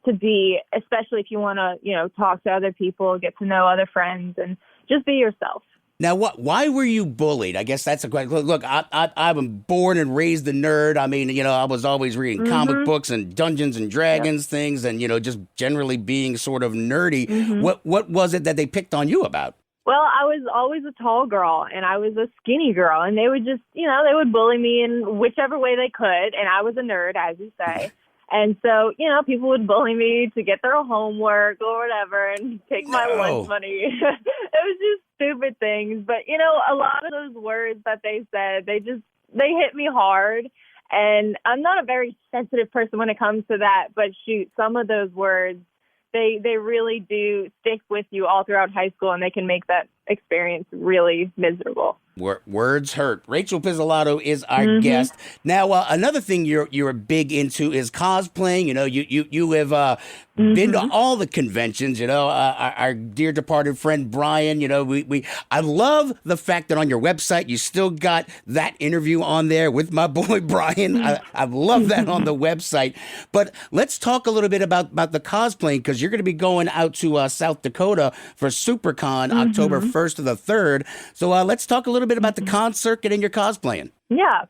Speaker 16: to be, especially if you want to, talk to other people, get to know other friends, and just be yourself.
Speaker 3: Now, why were you bullied? I guess that's a question. Look, I'm born and raised a nerd. I mean, I was always reading comic books and Dungeons and Dragons things, and just generally being sort of nerdy. What was it that they picked on you about?
Speaker 16: Well, I was always a tall girl, and I was a skinny girl, and they would just, they would bully me in whichever way they could, and I was a nerd, as you say. And so, people would bully me to get their homework or whatever and take my lunch money. It was just stupid things. But, a lot of those words that they said, they hit me hard. And I'm not a very sensitive person when it comes to that. But shoot, some of those words, they really do stick with you all throughout high school, and they can make that experience really miserable.
Speaker 3: Words hurt. Rachel Pizzolato is our guest. Now, another thing you're big into is cosplaying. You have been to all the conventions. Our dear departed friend Brian. I love the fact that on your website you still got that interview on there with my boy Brian. I love that on the website. But let's talk a little bit about the cosplaying, because you're going to be going out to South Dakota for SuperCon October 1st to the 3rd. So let's talk a little bit about the con circuit and your cosplaying.
Speaker 16: Yeah.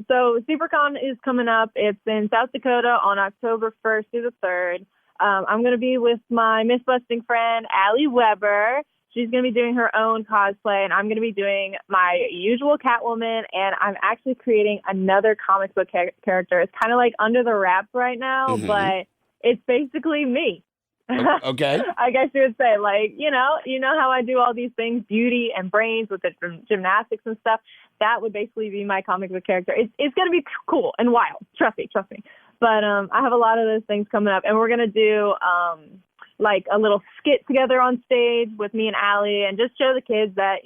Speaker 16: So SuperCon is coming up. It's in South Dakota on October 1st through the 3rd. I'm going to be with my Mythbusting friend, Allie Weber. She's going to be doing her own cosplay, and I'm going to be doing my usual Catwoman, and I'm actually creating another comic book character. It's kind of like under the wrap right now, but it's basically me.
Speaker 3: Okay.
Speaker 16: I guess you would say, like, you know how I do all these things, beauty and brains with the gymnastics and stuff. That would basically be my comic book character. It's going to be cool and wild. Trust me. But I have a lot of those things coming up, and we're going to do like a little skit together on stage with me and Allie, and just show the kids that,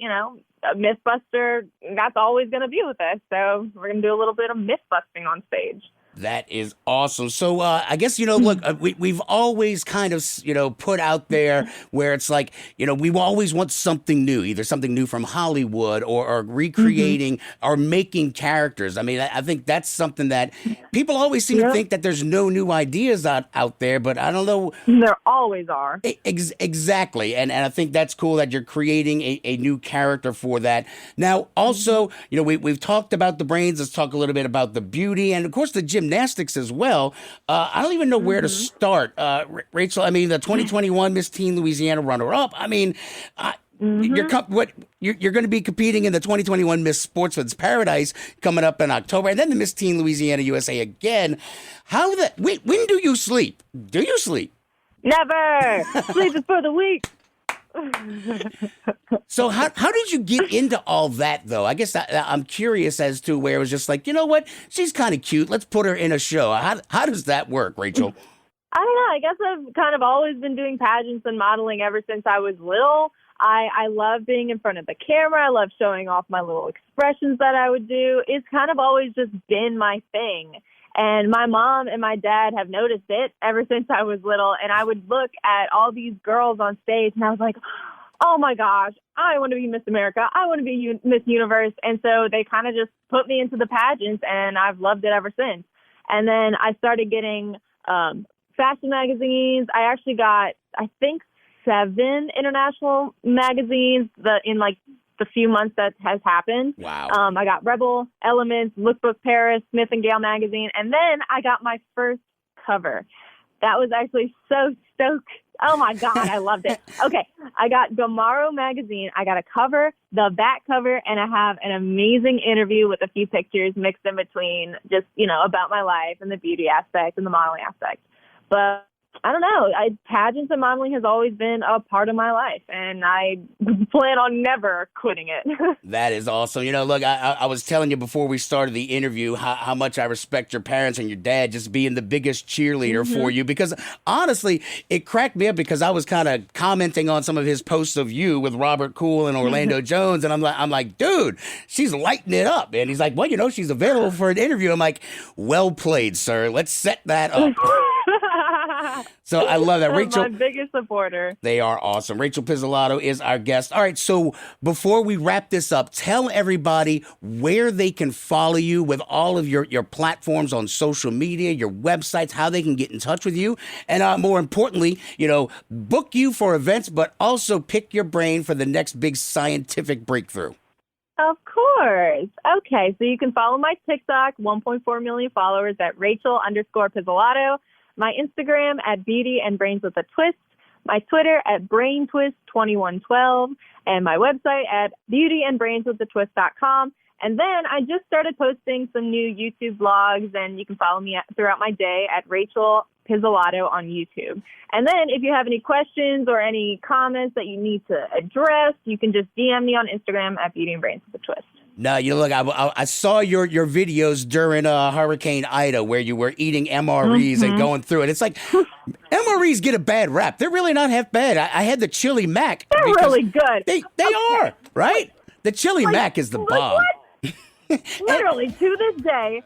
Speaker 16: Mythbuster, that's always going to be with us. So we're going to do a little bit of myth busting on stage.
Speaker 3: That is awesome. So I guess, look, we've always kind of, put out there where it's like, we always want something new, either something new from Hollywood or recreating or making characters. I mean, I think that's something that people always seem to think that there's no new ideas out there, but I don't know.
Speaker 16: There always are.
Speaker 3: Exactly. And I think that's cool that you're creating a new character for that. Now, also, we've talked about the brains. Let's talk a little bit about the beauty and, of course, the gymnastics as well. I don't even know where to start. Rachel, I mean, the 2021 Miss Teen Louisiana runner-up. I mean, you're going to be competing in the 2021 Miss Sportsman's Paradise coming up in October, and then the Miss Teen Louisiana USA again. When do you sleep? Do you sleep?
Speaker 16: Never. Sleep is for the weak.
Speaker 3: So how did you get into all that, though? I guess I'm curious as to where it was just like, you know what? She's kind of cute. Let's put her in a show. How does that work, Rachel?
Speaker 16: I don't know. I guess I've kind of always been doing pageants and modeling ever since I was little. I love being in front of the camera. I love showing off my little expressions that I would do. It's kind of always just been my thing. And my mom and my dad have noticed it ever since I was little. And I would look at all these girls on stage, and I was like, oh my gosh, I want to be Miss America. I want to be Miss Universe. And so they kind of just put me into the pageants, and I've loved it ever since. And then I started getting fashion magazines. I actually got, I think, 7 international magazines in like the few months that has happened.
Speaker 3: Wow.
Speaker 16: I got Rebel, Elements, Lookbook Paris, Smith & Gale magazine, and then I got my first cover. That was actually so stoked. Oh my God, I loved it. Okay, I got Gamaro magazine. I got a cover, the back cover, and I have an amazing interview with a few pictures mixed in between, just, about my life and the beauty aspect and the modeling aspect. But I don't know. Pageants and modeling has always been a part of my life, and I plan on never quitting it.
Speaker 3: That is awesome. Look, I was telling you before we started the interview how much I respect your parents and your dad just being the biggest cheerleader for you, because honestly, it cracked me up because I was kind of commenting on some of his posts of you with Robert Cool and Orlando Jones, and I'm like, dude, she's lighting it up. And he's like, well, she's available for an interview. I'm like, well played, sir. Let's set that up. So I love that. Rachel,
Speaker 16: my biggest supporter.
Speaker 3: They are awesome. Rachel Pizzolato is our guest. All right, so before we wrap this up, tell everybody where they can follow you with all of your platforms on social media, your websites, how they can get in touch with you, and more importantly, book you for events, but also pick your brain for the next big scientific breakthrough.
Speaker 16: Of course. Okay, so you can follow my TikTok, 1.4 million followers, at Rachel_Pizzolato. My Instagram at Beauty and Brains with a Twist, my Twitter at BrainTwist2112, and my website at beautyandbrainswithatwist.com. And then I just started posting some new YouTube vlogs, and you can follow me throughout my day at Rachel Pizzolato on YouTube. And then if you have any questions or any comments that you need to address, you can just DM me on Instagram at Beauty and Brains with a Twist.
Speaker 3: No, look, I saw your videos during Hurricane Ida where you were eating MREs and going through it. It's like, MREs get a bad rap. They're really not half bad. I had the chili mac.
Speaker 16: They're really good.
Speaker 3: They are, right? The chili mac is the bomb.
Speaker 16: Literally, to this day,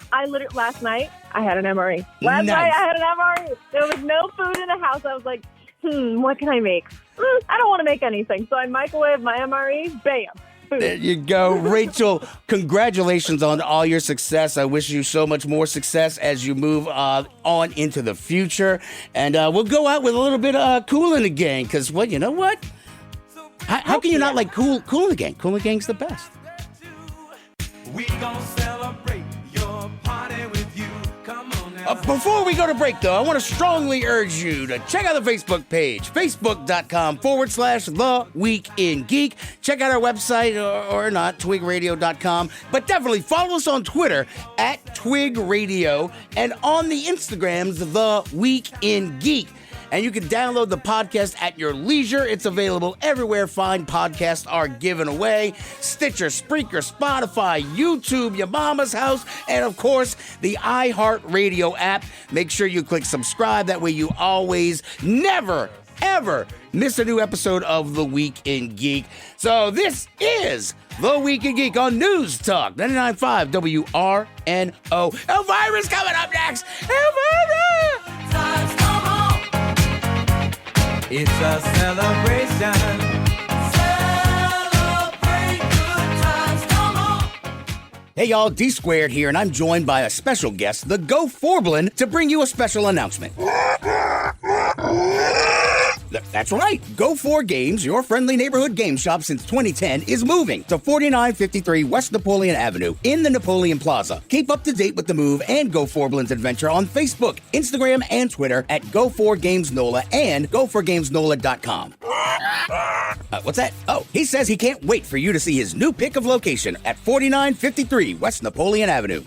Speaker 16: last night, I had an MRE. Last night, I had an MRE. There was no food in the house. I was like, what can I make? I don't want to make anything. So I microwaved my MRE. Bam.
Speaker 3: There you go. Rachel, congratulations on all your success. I wish you so much more success as you move on into the future. And we'll go out with a little bit of Kool in the Gang, because, well, you know what? How can you not like Kool in the Gang? Kool in the Gang's the best.
Speaker 8: We gon' celebrate your party with you. Come on now.
Speaker 3: Before we go to break, though, I want to strongly urge you to check out the Facebook page, facebook.com/The Week in Geek. Check out our website, or not, twigradio.com. But definitely follow us on Twitter at Twig Radio, and on the Instagrams, The Week in Geek. And you can download the podcast at your leisure. It's available everywhere fine podcasts are given away. Stitcher, Spreaker, Spotify, YouTube, your mama's house, and of course, the iHeartRadio app. Make sure you click subscribe. That way you always, never, ever miss a new episode of The Week in Geek. So this is The Week in Geek on News Talk 99.5 WRNO. Elvira's coming up next. Elvira!
Speaker 8: It's a celebration. Celebrate good times, come on.
Speaker 3: Hey y'all, D Squared here, and I'm joined by a special guest, the Go Forblin, to bring you a special announcement. That's right. Go4 Games, your friendly neighborhood game shop since 2010, is moving to 4953 West Napoleon Avenue in the Napoleon Plaza. Keep up to date with the move and Go Forblin's adventure on Facebook, Instagram, and Twitter at Go4GamesNola and GoForGamesNola.com. What's that? Oh, he says he can't wait for you to see his new pick of location at 4953 West Napoleon Avenue.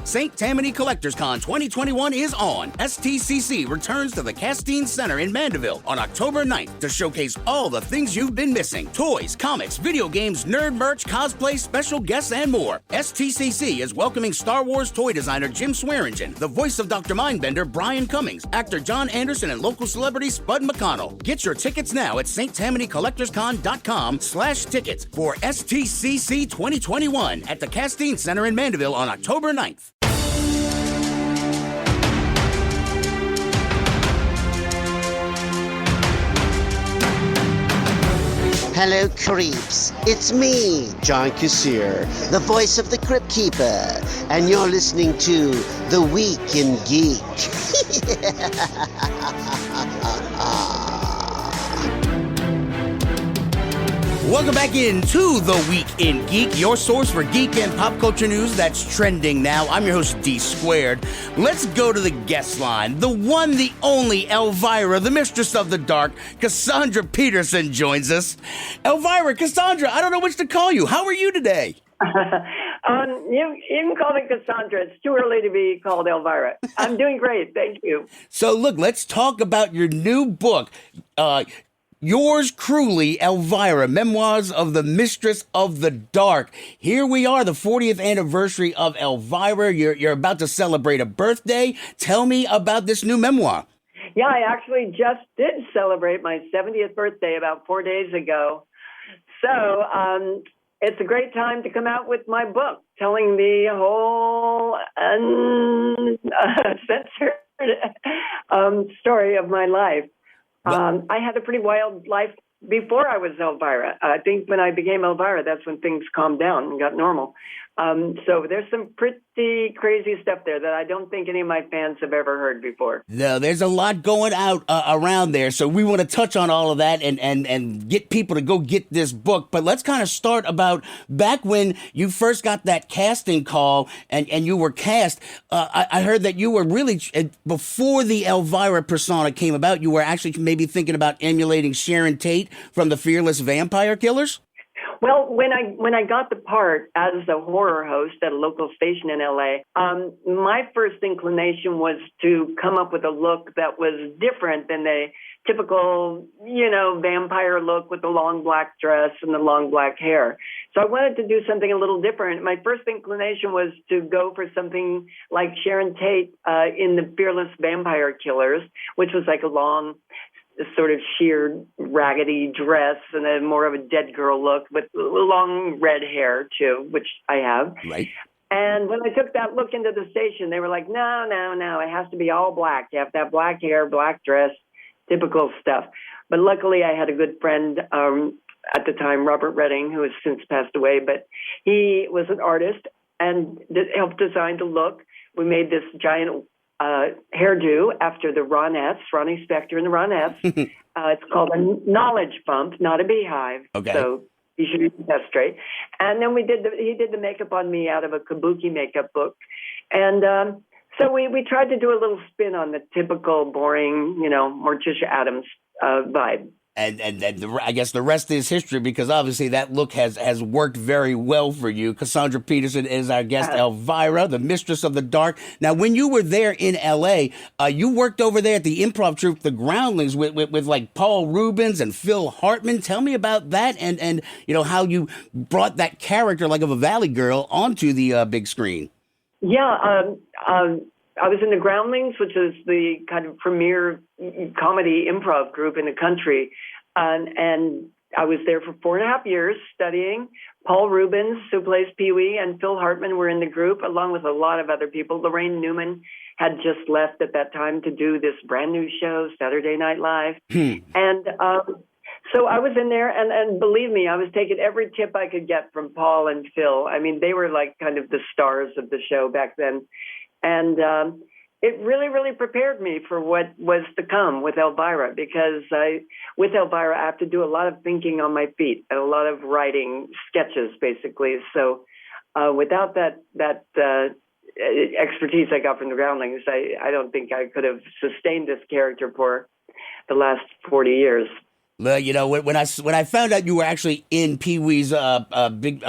Speaker 3: St. Tammany Collectors Con 2021 is on. STCC returns to the Castine Center in Mandeville on October 9th to showcase all the things you've been missing. Toys, comics, video games, nerd merch, cosplay, special guests, and more. STCC is welcoming Star Wars toy designer Jim Swearingen, the voice of Dr. Mindbender Brian Cummings, actor John Anderson, and local celebrity Spud McConnell. Get your tickets now at StTammanyCollectorsCon.com/tickets for STCC 2021 at the Castine Center in Mandeville on October 9th.
Speaker 17: Hello, creeps. It's me, John Kassir, the voice of the Crypt Keeper, and you're listening to The Week in Geek.
Speaker 3: Welcome back into The Week in Geek, your source for geek and pop culture news that's trending now. I'm your host, D Squared. Let's go to the guest line. The one, the only Elvira, the mistress of the dark, Cassandra Peterson joins us. Elvira, Cassandra, I don't know which to call you. How are you today?
Speaker 18: You can call me Cassandra. It's too early to be called Elvira. I'm doing great. Thank you.
Speaker 3: So look, let's talk about your new book, Yours Cruelly, Elvira, Memoirs of the Mistress of the Dark. Here we are, the 40th anniversary of Elvira. You're about to celebrate a birthday. Tell me about this new memoir.
Speaker 18: Yeah, I actually just did celebrate my 70th birthday about 4 days ago. So it's a great time to come out with my book, telling the whole uncensored story of my life. I had a pretty wild life before I was Elvira. I think when I became Elvira, that's when things calmed down and got normal. So there's some pretty crazy stuff there that I don't think any of my fans have ever heard before.
Speaker 3: No, there's a lot going out around there. So we want to touch on all of that and get people to go get this book. But let's kind of start about back when you first got that casting call and you were cast. I heard that you were really, before the Elvira persona came about, you were actually maybe thinking about emulating Sharon Tate from the Fearless Vampire Killers?
Speaker 18: Well, when I got the part as a horror host at a local station in LA, my first inclination was to come up with a look that was different than the typical, vampire look with the long black dress and the long black hair. So I wanted to do something a little different. My first inclination was to go for something like Sharon Tate in the Fearless Vampire Killers, which was like a long, sort of sheer, raggedy dress and a more of a dead girl look with long red hair, too, which I have.
Speaker 3: Right.
Speaker 18: And when I took that look into the station, they were like, no, it has to be all black. You have to have black hair, black dress, typical stuff. But luckily, I had a good friend at the time, Robert Redding, who has since passed away, but he was an artist and helped design the look. We made this giant hairdo after the Ronettes, Ronnie Spector and the Ronettes. It's called a knowledge bump, not a beehive.
Speaker 3: Okay.
Speaker 18: So you should get that straight. And then he did the makeup on me out of a kabuki makeup book. And so we tried to do a little spin on the typical boring, Morticia Addams vibe.
Speaker 3: And I guess the rest is history, because obviously that look has worked very well for you. Cassandra Peterson is our guest, Elvira, the Mistress of the Dark. Now, when you were there in L.A., you worked over there at the improv troupe, The Groundlings, with like Paul Rubens and Phil Hartman. Tell me about that and how you brought that character like of a Valley Girl onto the big screen.
Speaker 18: Yeah, I was in The Groundlings, which is the kind of premier comedy improv group in the country. And I was there for 4.5 years studying. Paul Rubens, who plays Pee-wee, and Phil Hartman were in the group, along with a lot of other people. Lorraine Newman had just left at that time to do this brand new show, Saturday Night Live. And so I was in there, and believe me, I was taking every tip I could get from Paul and Phil. I mean, they were like kind of the stars of the show back then. And it really, really prepared me for what was to come with Elvira, because with Elvira, I have to do a lot of thinking on my feet and a lot of writing sketches, basically. So without that expertise I got from The Groundlings, I don't think I could have sustained this character for the last 40 years.
Speaker 3: Well, when I found out you were actually in Pee-wee's Big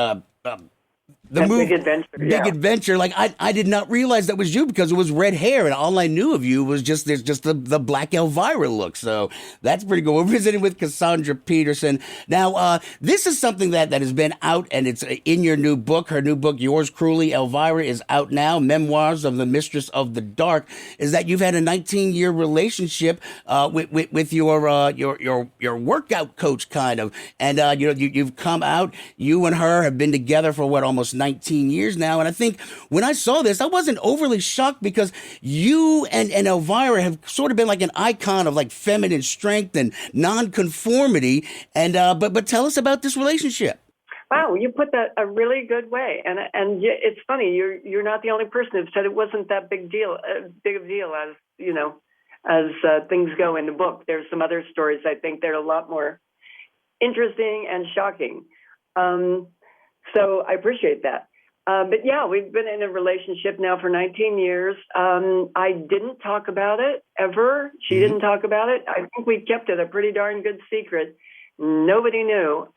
Speaker 3: Adventure. Big Adventure. Like I did not realize that was you, because it was red hair, and all I knew of you was just the black Elvira look. So that's pretty cool. We're visiting with Cassandra Peterson. Now, this is something that has been out, and it's in your new book. Her new book, Yours Cruelly, Elvira, is out now. Memoirs of the Mistress of the Dark. Is that you've had a 19-year relationship with your workout coach, kind of, and you've come out. You and her have been together for almost 19 years now. And I think when I saw this, I wasn't overly shocked because you and Elvira have sort of been like an icon of like feminine strength and nonconformity. And but tell us about this relationship.
Speaker 18: Wow, you put that a really good way, and it's funny. You're not the only person who said it wasn't that big of a deal as things go in the book. There's some other stories I think that are a lot more interesting and shocking. So I appreciate that. But yeah, we've been in a relationship now for 19 years. I didn't talk about it ever. She didn't talk about it. I think we kept it a pretty darn good secret. Nobody knew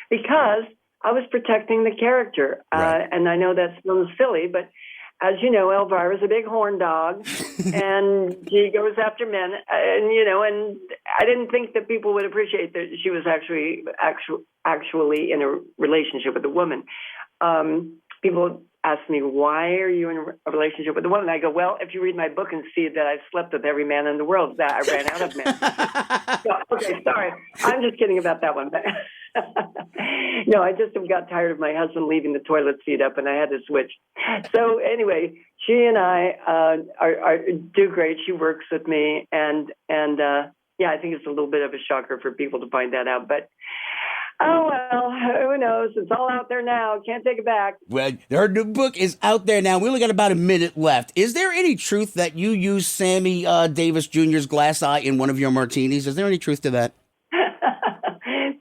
Speaker 18: because I was protecting the character. Right. And I know that sounds silly, but as you know, Elvira's a big horn dog, and she goes after men. And I didn't think that people would appreciate that she was actually in a relationship with a woman. People ask me, why are you in a relationship with a woman? I go, well, if you read my book and see that I've slept with every man in the world, that I ran out of men. Okay, sorry. I'm just kidding about that one. No, I just got tired of my husband leaving the toilet seat up, and I had to switch. So anyway, she and I do great. She works with me, and yeah, I think it's a little bit of a shocker for people to find that out, but oh, well, who knows? It's all out there now. Can't take it back.
Speaker 3: Well, her new book is out there now. We only got about a minute left. Is there any truth that you use Sammy Davis Jr.'s glass eye in one of your martinis? Is there any truth to that?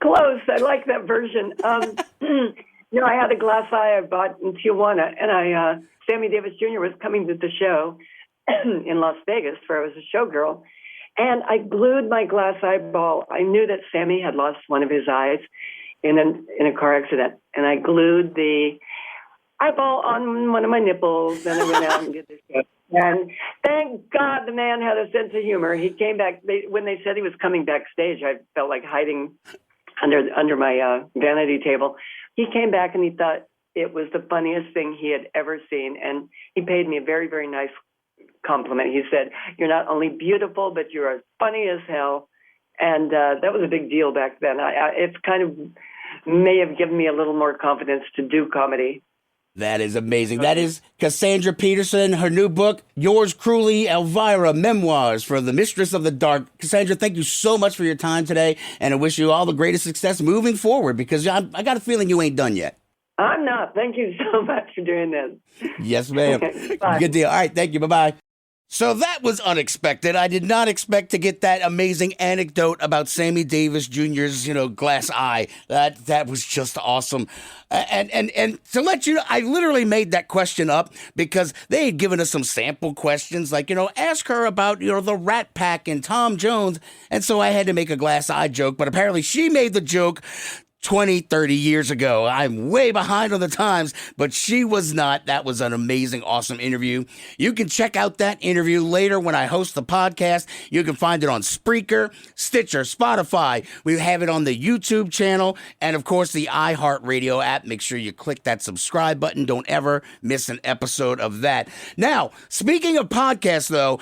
Speaker 18: Close. I like that version. I had a glass eye I bought in Tijuana, and Sammy Davis Jr. was coming to the show in Las Vegas where I was a showgirl. And I glued my glass eyeball. I knew that Sammy had lost one of his eyes in a car accident. And I glued the eyeball on one of my nipples. Then I went out and did this show. And thank God the man had a sense of humor. He came back. When they said he was coming backstage, I felt like hiding under my vanity table. He came back and he thought it was the funniest thing he had ever seen. And he paid me a very, very nice compliment. He said, "You're not only beautiful, but you're as funny as hell." And that was a big deal back then. It's kind of may have given me a little more confidence to do comedy.
Speaker 3: That is amazing. That is Cassandra Peterson, her new book, Yours Cruelly, Elvira, Memoirs for the Mistress of the Dark. Cassandra, thank you so much for your time today, and I wish you all the greatest success moving forward, because I got a feeling you ain't done yet.
Speaker 18: I'm not. Thank you so much for doing this.
Speaker 3: Yes, ma'am. Good deal. All right, thank you. Bye-bye. So that was unexpected. I did not expect to get that amazing anecdote about Sammy Davis Jr.'s, glass eye. That was just awesome. And to let you know, I literally made that question up because they had given us some sample questions, like, ask her about, the Rat Pack and Tom Jones. And so I had to make a glass eye joke, but apparently she made the joke 20, 30 years ago. I'm way behind on the times, but she was not. That was an amazing, awesome interview. You can check out that interview later when I host the podcast. You can find it on Spreaker, Stitcher, Spotify. We have it on the YouTube channel and, of course, the iHeartRadio app. Make sure you click that subscribe button. Don't ever miss an episode of that. Now, speaking of podcasts, though,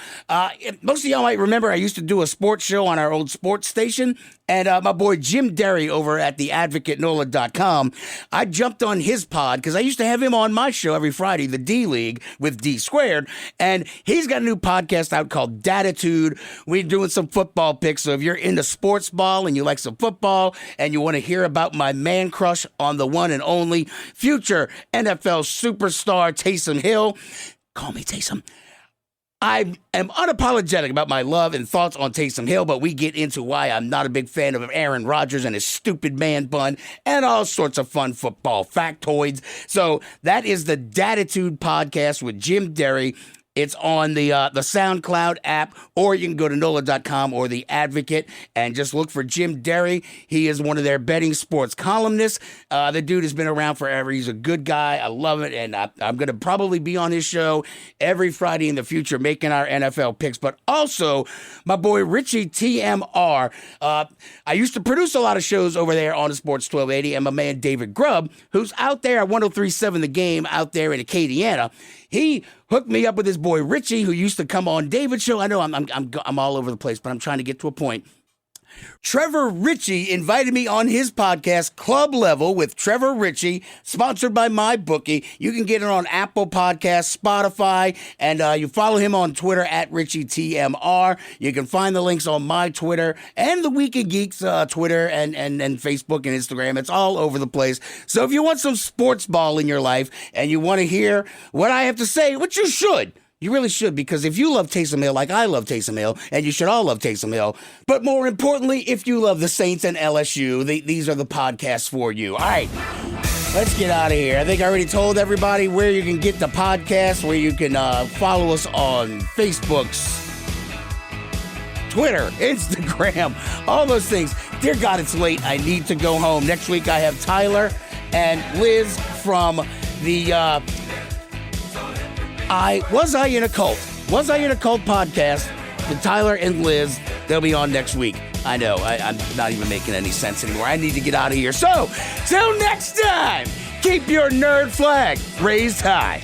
Speaker 3: most of y'all might remember I used to do a sports show on our old sports station. And my boy Jim Derry over at theadvocatenola.com, I jumped on his pod because I used to have him on my show every Friday, the D League with D Squared. And he's got a new podcast out called Datitude. We're doing some football picks. So if you're into sports ball and you like some football and you want to hear about my man crush on the one and only future NFL superstar Taysom Hill, call me Taysom. I am unapologetic about my love and thoughts on Taysom Hill, but we get into why I'm not a big fan of Aaron Rodgers and his stupid man bun and all sorts of fun football factoids. So that is the Datitude podcast with Jim Derry. It's on the SoundCloud app, or you can go to NOLA.com or The Advocate and just look for Jim Derry. He is one of their betting sports columnists. The dude has been around forever. He's a good guy. I love it, and I'm going to probably be on his show every Friday in the future making our NFL picks. But also, my boy Richie TMR. I used to produce a lot of shows over there on the Sports 1280, and my man David Grubb, who's out there at 103.7 The Game out there in Acadiana. He hooked me up with his boy Richie, who used to come on David's show. I know I'm all over the place, but I'm trying to get to a point. Trevor Ritchie invited me on his podcast, Club Level with Trevor Ritchie, sponsored by MyBookie. You can get it on Apple Podcasts, Spotify, and you follow him on Twitter at RichieTMR. You can find the links on my Twitter and the Week in Geeks Twitter and Facebook and Instagram. It's all over the place. So if you want some sports ball in your life and you want to hear what I have to say, which you should, you really should, because if you love Taysom Hill like I love Taysom Hill, and you should all love Taysom Hill, but more importantly, if you love the Saints and LSU, these are the podcasts for you. All right, let's get out of here. I think I already told everybody where you can get the podcast, where you can follow us on Facebook's, Twitter, Instagram, all those things. Dear God, it's late. I need to go home. Next week, I have Tyler and Liz from the Was I in a Cult podcast with Tyler and Liz. They'll be on next week. I know, I'm not even making any sense anymore. I need to get out of here. So, till next time, keep your nerd flag raised high.